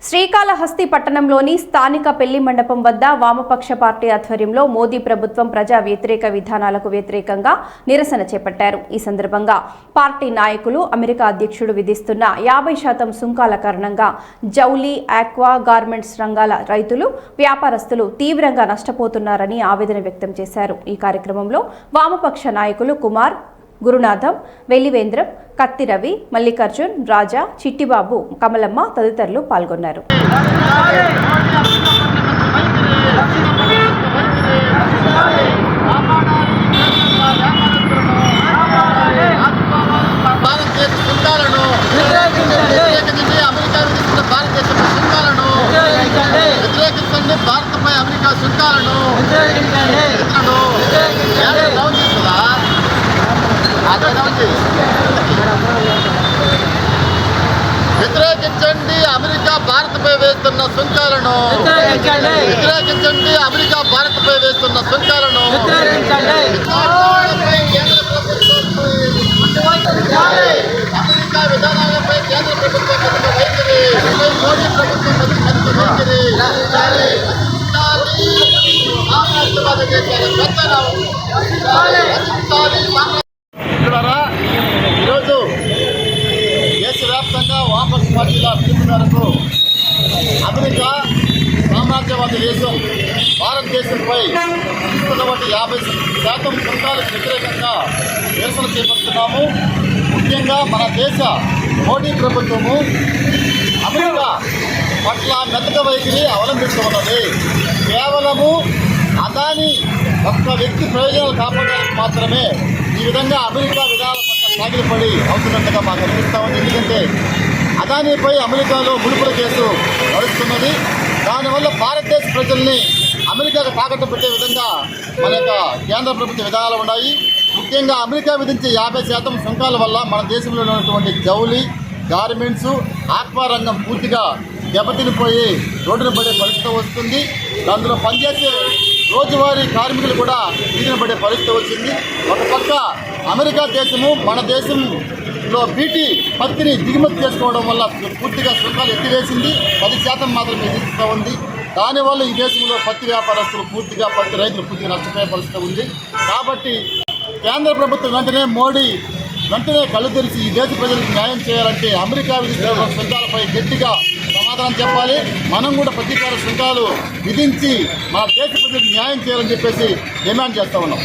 శ్రీకాళహస్తి పట్టణంలోని స్థానిక పెళ్లి మండపం వద్ద వామపక్ష పార్టీ ఆధ్వర్యంలో మోదీ ప్రభుత్వం ప్రజా వ్యతిరేక విధానాలకు వ్యతిరేకంగా నిరసన చేపట్టారు. ఈ సందర్భంగా పార్టీ నాయకులు అమెరికా అధ్యక్షుడు విధిస్తున్న 50% సుంకాల కారణంగా జౌలి, ఆక్వా, గార్మెంట్స్ రంగాల రైతులు, వ్యాపారస్తులు తీవ్రంగా నష్టపోతున్నారని ఆవేదన వ్యక్తం చేశారు. ఈ కార్యక్రమంలో వామపక్ష నాయకులు కుమార్, గురునాథం, వెల్లివేంద్రం, కత్తి రవి, మల్లికార్జున్, రాజా, చిట్టిబాబు, కమలమ్మ తదితరులు పాల్గొన్నారు. భారత్పై అమెరికా సుంకాలను వ్యతిరేకించండి. అమెరికా భారత్పై వేస్తున్న సుంకాలను వ్యతిరేకించండి. అమెరికా భారత్పై వేస్తున్న సుంకాలను అమెరికా విధానాలపై కేంద్ర ప్రభుత్వం వైఖరి, మోడీ ప్రభుత్వం వైఖరి ఈరోజు దేశవ్యాప్తంగా వామపక్ష పార్టీల పిలుపు మేరకు అమెరికా సామ్రాజ్యవాద దేశం భారతదేశంపై ఇస్తున్నటువంటి 50% సుంకాలకు వ్యతిరేకంగా నిరసన చేపడుతున్నాము. ముఖ్యంగా మన దేశ మోడీ ప్రభుత్వము అమెరికా పట్ల మెతక వైఖరి అవలంబిస్తున్నది. కేవలము అదాని ఒక్క వ్యక్తి ప్రయోజనాలు కాపాడడానికి మాత్రమే ఈ విధంగా అమెరికా విధానాల పట్ల సాగిలపడి అవుతున్నట్టుగా మాకు అనిపిస్తూ ఉంది. ఎందుకంటే అదానిపై అమెరికాలో ముడుపుల కేసు నడుస్తున్నది. దానివల్ల భారతదేశ ప్రజల్ని అమెరికాకు తాకట్టు పెట్టే విధంగా మన యొక్క కేంద్ర ప్రభుత్వ విధానాలు ఉన్నాయి. ముఖ్యంగా అమెరికా విధించే 50% సుంకాల వల్ల మన దేశంలో ఉన్నటువంటి జౌలి, గార్మెంట్స్, ఆక్వా రంగం పూర్తిగా దెబ్బతినిపోయి రోడ్డున పడే పరిస్థితి వస్తుంది. అందులో పనిచేసే రోజువారీ కార్మికులు కూడా వీధిన పడే పరిస్థితి వచ్చింది. ఒక పక్క అమెరికా దేశము మన దేశంలో బీటీ పత్తిని దిగుమతి చేసుకోవడం వల్ల పూర్తిగా సుంకాలు ఎత్తివేసింది. 10% మాత్రమే విధిస్తూ ఉంది. దానివల్ల ఈ దేశంలో పత్తి వ్యాపారస్తులు పూర్తిగా, పత్తి రైతులు పూర్తిగా నష్టపోయే పరిస్థితి ఉంది. కాబట్టి కేంద్ర ప్రభుత్వం వెంటనే కళ్ళు తెరిచి ఈ దేశ ప్రజలకు న్యాయం చేయాలంటే అమెరికా విధిస్తున్న సుంకాలపై గట్టిగా సమాధానం చెప్పాలి. మనం కూడా ప్రతీకార సుంకాలు విధించి మన దేశ ప్రజలకు న్యాయం చేయాలని చెప్పేసి డిమాండ్ చేస్తూ ఉన్నాం.